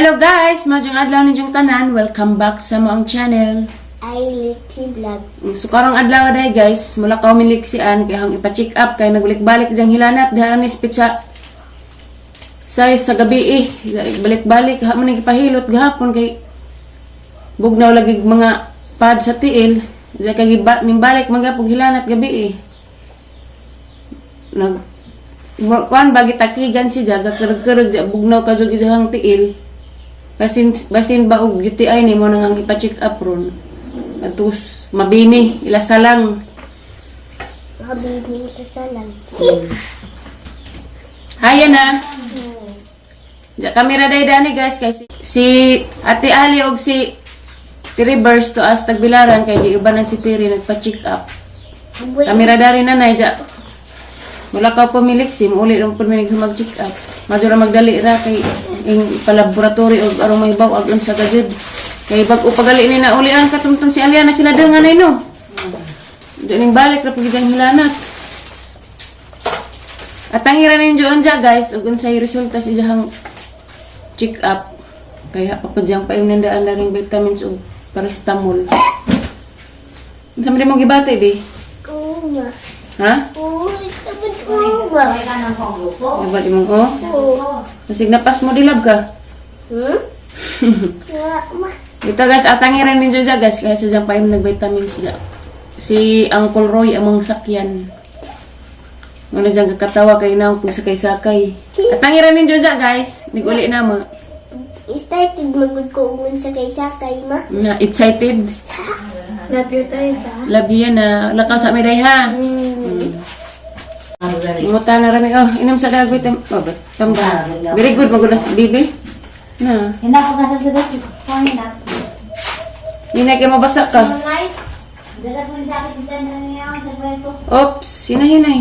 Hello guys! Majong adlaw ninyong tanan. Welcome back sa moang channel. Ay, Lixi Vlog. So karong adlaw day guys, mula ka umiliksian kay hang ipa-check up kay nagbalik-balik diyang hilanat diha ni spitsa. Sa gabi balik-balik ha man ipahilot gahapon kay bugnaw lagi mga pad sa tiil. Diya kay nimbalik magapog hilanat gabi kuan bagi takigan si jaga kereg-kereg bugnaw ka jud hang tiil. Basin ba og UTI ni mo nang ipa-check up ron. Atus mabini ila salang. Mabini sa salang. Haya na. Ja kamera day dani guys kay si Ate Ali og si reverse to as tagbilaran kay giubanan si Piri nagpa-check up. Kamera dari nanay ja. Mula ka pumilik sim uli lang pud mi mag-check up. Madura magdali ra kay ing palaboratory og aron mahibaw ag unsa ka jud. Kay bag-o pagali ni na uli ang katungtong si Aliana sila dengan ay no. Dining balik ra pud ang hilanat. At ang ira ninyo anja guys ug unsay resulta sa iyang check up. Kaya papadyang paimnandaan na ring vitamins ug paracetamol. Unsa man mo gibate bi? Kuma. Ha? Kuma. Diba di mo ko? Masig napas mo dilab ka? Ma. Ito guys, atangiran ninyo dyan guys. Kaya sa dyan pa yung nag-vitamins dyan. Si Uncle Roy among sakyan. Ano dyan kakatawa kay na kung sakay-sakay. Atangiran ninyo dyan guys. Nag-uli na mo. Excited magod ko umun sa kay-sakay ma. Na, excited. Love you tayo sa. Love you na. Lakaw sa miday ha. Imuta na rami. Oh, inom sa dagwit. Oh, tamba. Very good. Magulas, bibi. Na. Hindi ako kasagsagot si Pangina. Hindi kayo mabasak ka. Dala po sa akin dito na niya ako sa kwento. Oops, hinay-hinay.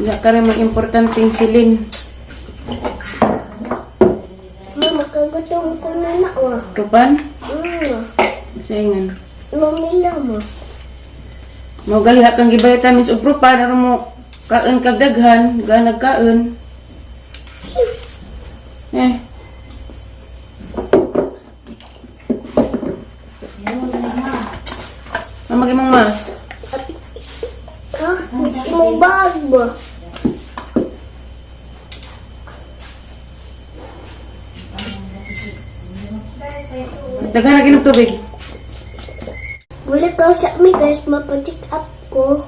Hindi ka rin mga importanteng silin. Mama, kagutom ko na na wa. Rupan? Sayangan. Mamila mo. Mau galiha kang gibaytamis o rupan. Aram mo kaon kagdaghan. Gaan nagkaon. Mamagi mong mas. Ha? Miski mo bag ba? Daghan na ginong tubig. Wala ka sa mi guys, mapacheck up ko.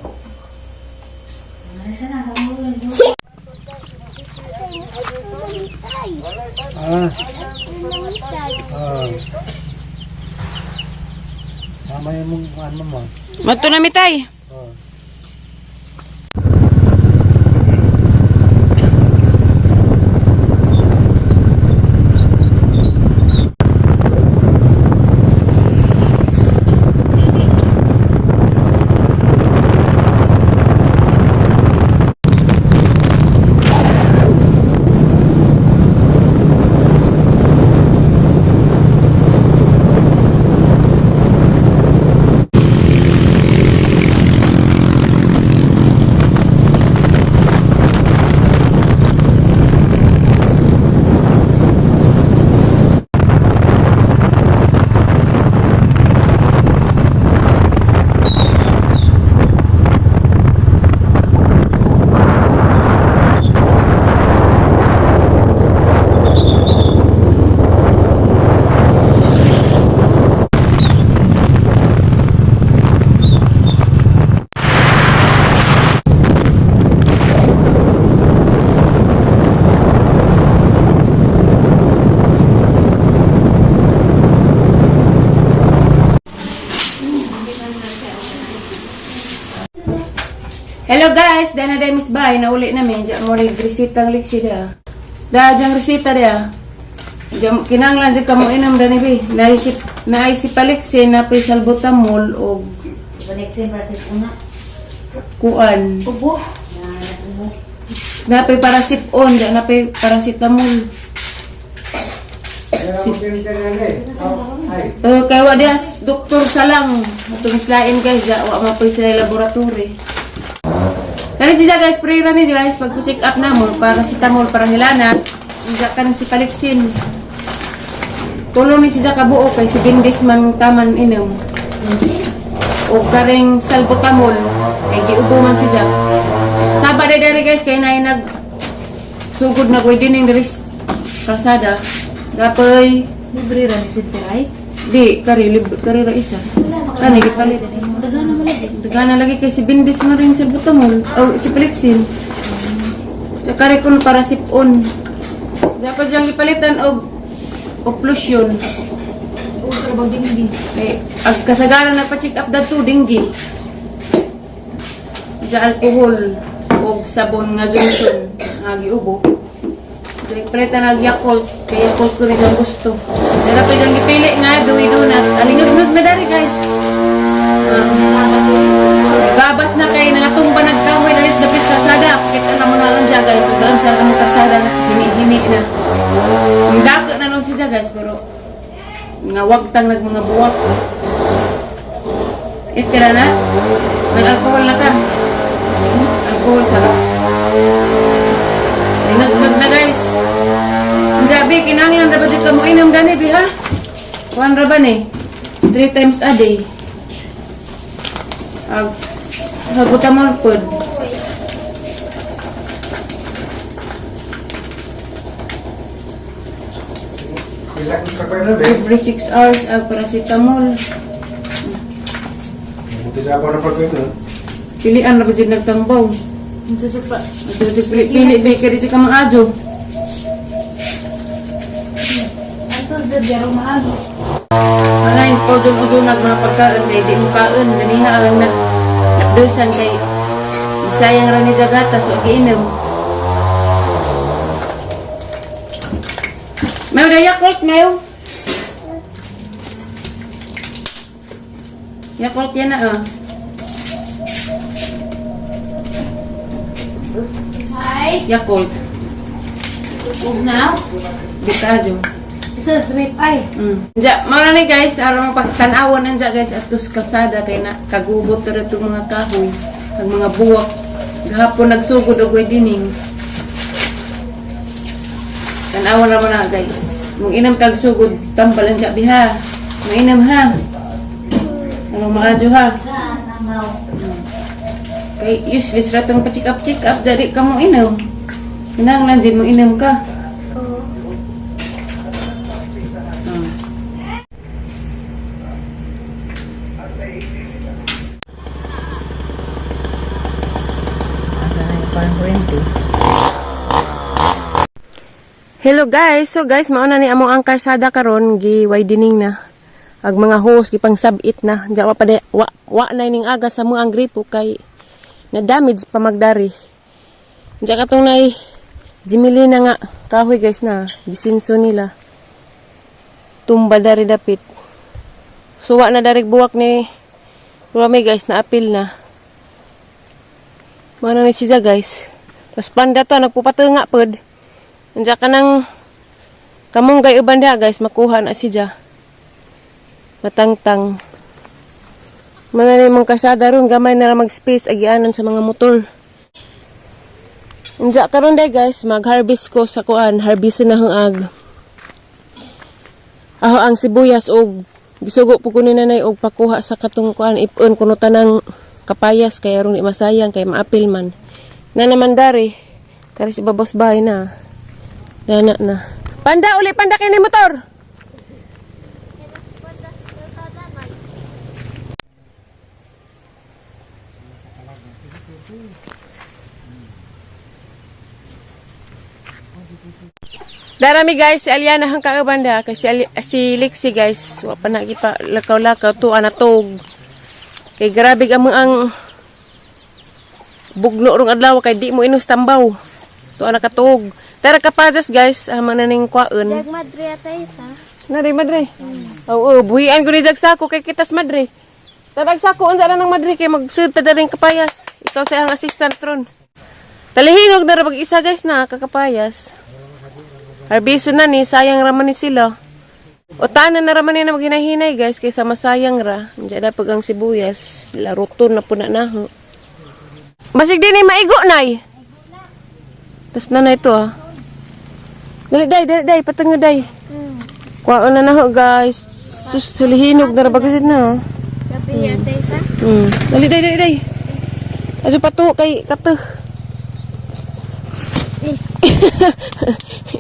Mamaya mong ano mo. Mato na mitay. Hello guys, dahil na dahil Miss Bay, nauli namin. Diyan mo rin resita ang liksi dia. Dahil dyan resita dia. Diyan kinanglan dyan ka mo inam dyan ibi. Naisip paliksi na pay salbutamol o Koneksin para sa una. kuan. Ubo. Napay parasipon, dyan napay paracetamol. Kaya wa dia doktor sa lang. Itong islain guys, wa mapay sa laboratory. Kaya siya guys, prayer ni guys, pag-check up na mo, paracetamol, para hilana, siya ka ng si Palixin. Tulong ni siya kabuo, kay si Bindis man taman inom. O karing salbutamol, kay giubo man siya. Sabado dari guys, kay na nag sugod na ko'y dining diris kalsada. Dapoy, Libre ra ni Sintiray. di, kari ra isa. Kani, gipalit. Dagana lagi kay si Bindis mo rin si Butamol. O, si Palixin. Kari kun para sipon. Dapat siyang gipalitan og occlusion. Uso ra bang dinggi. Eh, ag kasagaran nagpa-check up dato dinggi. Sa alcohol og sabon nga Johnson nga giubo. Kaya palitan ang Yakult, kaya Yakult ko rin ang gusto. Dala pa dyan gipili nga, duwi donut. Alingag-ngag na dari guys. Gabas na kayo, nangatumba nagkamoy na rin sa lapis kasada. Kita na mga lang siya guys. So doon sa kami kasada na himi-himi na. Ang dako na nun siya guys, pero nga wagtang nag mga buwak. Kira na? May alcohol na ka. Alcohol sarap. Nagag na guys. Ang sabi, kinanglan na ba dito mo inom gani, biha? 1 ra ba ni? 3 times a day. Hagutan mo po. Every 6 hours, paracetamol. Pilian na ba dyan nagtambaw? Susupa. Pili, kaya di ka maajo. Ato jud yaro maago. Anay, podong-udunag mga pagkaan, kaya di mo kaon, naniha ang napdosan kay isayang rin ni Jagata, so agiinom. May na Yakult, Mayo. Yakult yan na, Hi. Yakult. Now. Bitajo. Isa srip ay. Diya, mga na guys, aram pagtanawan nandiya guys, atus kalsada, kay na kagubot na itong mga kahoy, ang mga buwak. Gahapon nagsugod o dining. Tanawan naman na guys. Mung inam kag sugod, tambalan siya biha. Mainam ha. Anong maadyo ha. Kay useless ratong pa-check up, jadi ka mong inom. Hinanglan din mo inom ka. Hello guys, so guys, mauna ni among ang karsada karon gi widening na. Ag mga hose gipang sabit na. Diya wa pa wa na ning aga sa mga ang gripo kay na damage pa magdari. Diya katong nay Jimili na nga kahoy guys na gisinso nila. Tumba dari dapit. Suwa na darig buwak ni Rami guys na apil na. Mana ni siya guys. Tapos panda to nagpupatunga pod. Andiyan ka ng kamunggay uban dia guys, makuha na siya. Matangtang. Mga na mong kasada ron, gamay na mag-space agianan sa mga motor. Andiyan ka ron day guys, mag-harvest ko sa kuan, harvest na hangag. Aho ang sibuyas o gisugo po kunin nanay og pakuha sa katong kuan, ipon kuno tanang kapayas, kaya ron di masayang, kaya maapil man. Na naman dari, kari si babos bahay na. Nana na. Panda, uli panda kini motor. Darami guys, si Aliana hang kaabanda kasi si Lexi guys, wa pa nagipa lakaw-lakaw to anatog. Kay grabe ang bugno rong adlaw kay di mo inus tambaw. To nakatog. Tara kapadas guys, mananing kwaon. Jag madre atay sa. Nari madre. Oo, buhian ko ni dag sako kay kitas madre. Tadag sako unsa na ng madre kay magsud ta daring kapayas. Ikaw sa ang assistant ron. Talihinog na ra pag isa guys na kakapayas. Harbiso na ni sayang raman ni sila. O tanan na raman ni na maghinahinay guys kaysa masayang ra. Diyan na pag ang sibuyas, laruton na po na naho. Basig din ay maigo, nay. Tapos na ito, ah. Dali, day, patanga, day. Kuhaan na ho, guys. Sus, sulihinog na rabagasin na, oh. Tapi ya, Tessa. Dali, day. Aso pato kay kateh.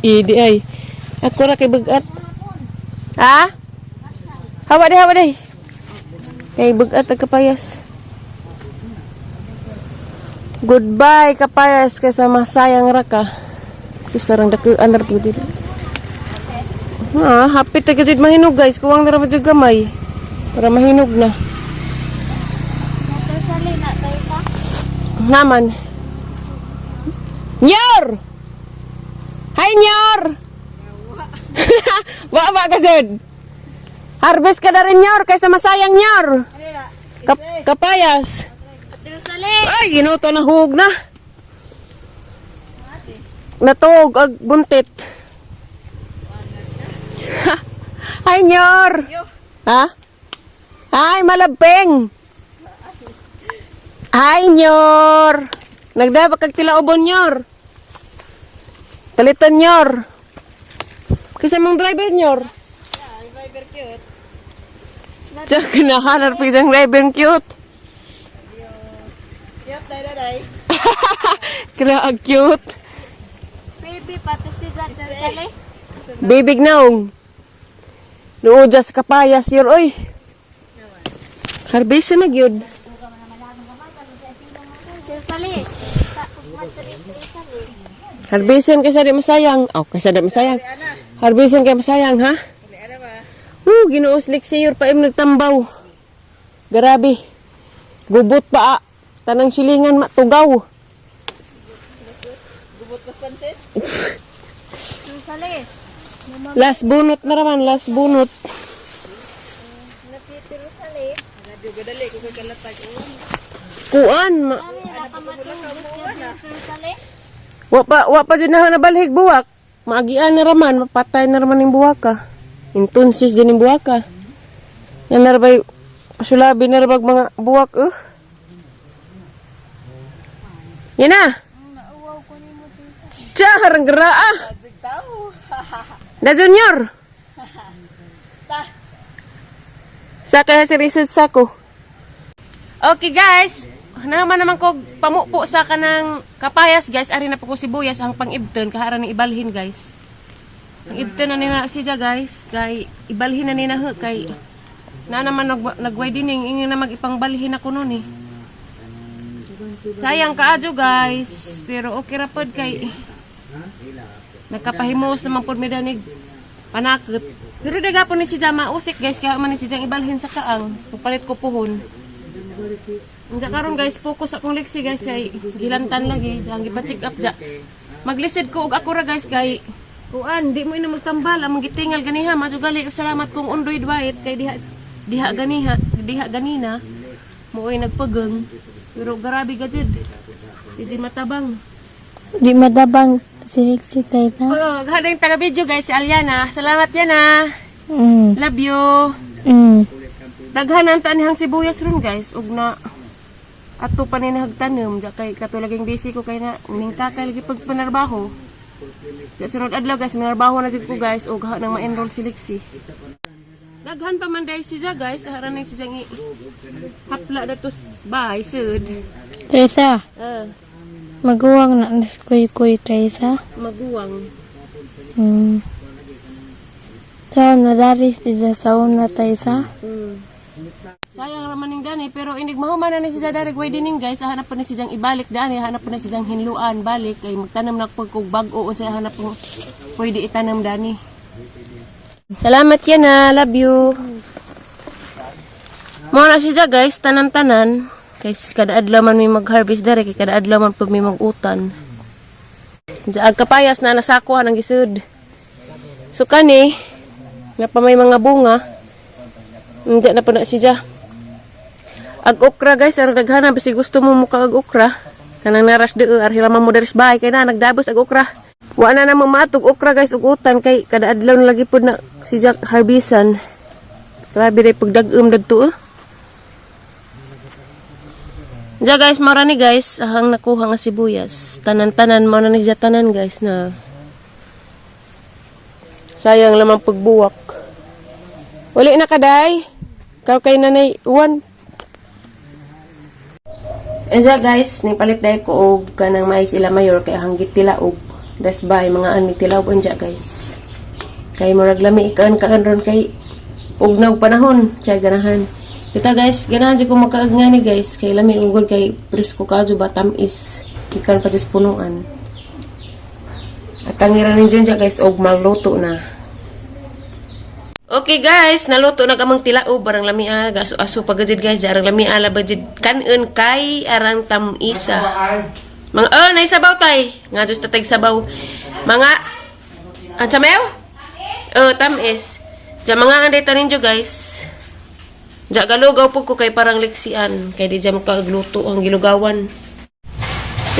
Idi ay. Ako ra kay begat. Ha? Hawa day. Kay begat ang kapayas. Goodbye kapayas kay sama sayang ra ka. Susarang dakuan ra pud. Hapit ta gid mahinog guys, kuwang na ra jud gamay. Para mahinog na. Sali na, Tessa. Naman. Nyor! Hi, Nyor! Wa ka dyan. Harvest ka na rin, Nyor, kaysa masayang, Nyor. Kapayas. Sali. Ay, ginuto na hug na. Natog, ag buntit. Hi, Nyor! Ha? Hi, malabeng! Hi, Nyor! Nagdaba kag tila ubon, Nyor. Palitan, Nyor. Kasi mong driver, Nyor. Driver cute. Tsaka kinahalar pa yung driver cute. Cute, day. Kira cute. Baby, patos si Dad. Sali. Bibig naong. Noo, just kapayas, Yor, oy. Harvest na gyud. Sali. Harbisan kaysa di masayang. Oh, kaysa di masayang. Harbisan kay masayang, ha? Ano ba? Ginuuslik si Yor pa im nagtambaw. Grabe. Gubot pa, tanang silingan matugaw. Gubot pas pansit? Sali. Last bunot na raman, last bunot. Napitiro sali. Radyo gadali ko kay kalatag. Kuan, Sali, nakamatulog sali. wa pa din na nabalhig buwak. Maagian na raman, mapatay na raman yung buwaka. Intunsis din yung buwaka. Yan na rabay, sulabi na rabag mga buwak, Yan na. Nauwaw ko ni mo, Tessa. Tiya, harang garaa. Sig tao. Na junior. Ta. Sa kaya si research sako. Okay guys, naman ko pamupo sa kanang kapayas guys. Ari na po ko sibuyas ang pang-ibton kahara ni ibalhin guys. Ang ibton na nina siya guys. Kay ibalhin na nina kay na naman nagway dining ingin na magipangbalhin ako noon eh. Sayang kaadyo guys. Pero okay ra pod kay nagkapahimos naman pod mi danig panakot. Pero dagapon ni si Jama usik guys kaya man ni si Jang ibalhin sa kaang palit ko puhon. Unsa karon guys focus akong liksi guys kay gilantan lagi jang gipa-check up ja. Maglisid ko og ako ra guys kay kuan di mo ina magtambal among gitingal ganiha majugali salamat kong undoy dwight kay diha ganina mo ay nagpageng pero grabe gajud. Di matabang. Di madabang si Tessa. Oh, hadang taga video guys si Aliana. Salamat yan Love you. Daghan ang tanihang sibuyas ron guys. Ug na ato pa ni nagtanom. Ja kay katulaging busy ko kay na ningkakay lagi pagpanarbaho. Sa sunod adlaw guys, manarbaho na jud ko guys. Ug ha nang ma-enroll si Lexi. Daghan pa man dahil siya guys. Haran na siya hapla na to bahay sud. Tessa, maguwang na nas kuy Tessa. Maguwang. So, nadari sila sa una Tessa. Sayang raman ning dani pero inig mahuman na ni siya direct way dining guys. Hanap pa ni siyang ibalik dani, hanap pa ni siyang hinluan balik kay magtanom na pagkog bag-o unsay hanap po pwede itanam dani. Salamat yan love you. Mo na siya guys, tanan-tanan. Kay kada adlaw man may mag-harvest dere kay kada adlaw man pag may mag-utan. Ag kapayas na nasakuhan ang gisud. So kani nga pa may mga bunga. Hindi na pa na siya. Ag okra guys, ang daghana basi gusto mo muka ag okra. Kanang naras de arhilama mo deres bahay kay na nagdabos ag okra. Wa na namo matog okra guys ug utan kay kada adlaw na lagi pud na siya harbisan. Grabe ray pagdag-um dagto. Diya guys, marani guys, ahang nakuha nga sibuyas. Tanan-tanan mo na ni siya tanan guys na sayang lamang pagbuwak. Wali na kaday. Kau kay nanay uwan. Diya guys, ni palit dahil ko og kanang mais ila mayor kay hanggit tilaog. Das bay mga anig tilaog diya guys. Kay murag lami ikaan ron kay ugnaw panahon. Tiya ganahan. Kita guys, ganahan siya kung makaag nga ni guys. Kay lami ugol kay presko kadyo ba tamis. Ikan pa dyan punuan. At tangiran ninyo dyan guys, og maluto na. Okay guys, naluto na kamang tilaob. Barang lami aga. Aso pagajid guys. Arang lami ala bajid kanon kay arang tamisa. Mga, naisabaw tay. Nga just tatag sabaw. Mga, ang samew? Tamis. Diyan mga anday tanin dyo guys. Diyan galugaw po ko kay parang liksian. Kay di dyan makagluto ang gilugawan.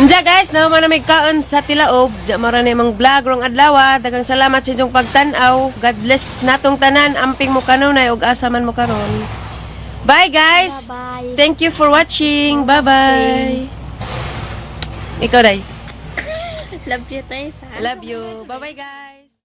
Diyan guys, naman na may kaon sa tilaob. Diyan marami mang vlog rong adlaw. Dagang salamat sa inyong pagtanaw. God bless natong tanan. Amping mo kanunay og asaman mo karon. Bye guys. Bye-bye. Thank you for watching. Bye-bye. Ikaw day. Love you, Tessa. Love you. Bye-bye guys.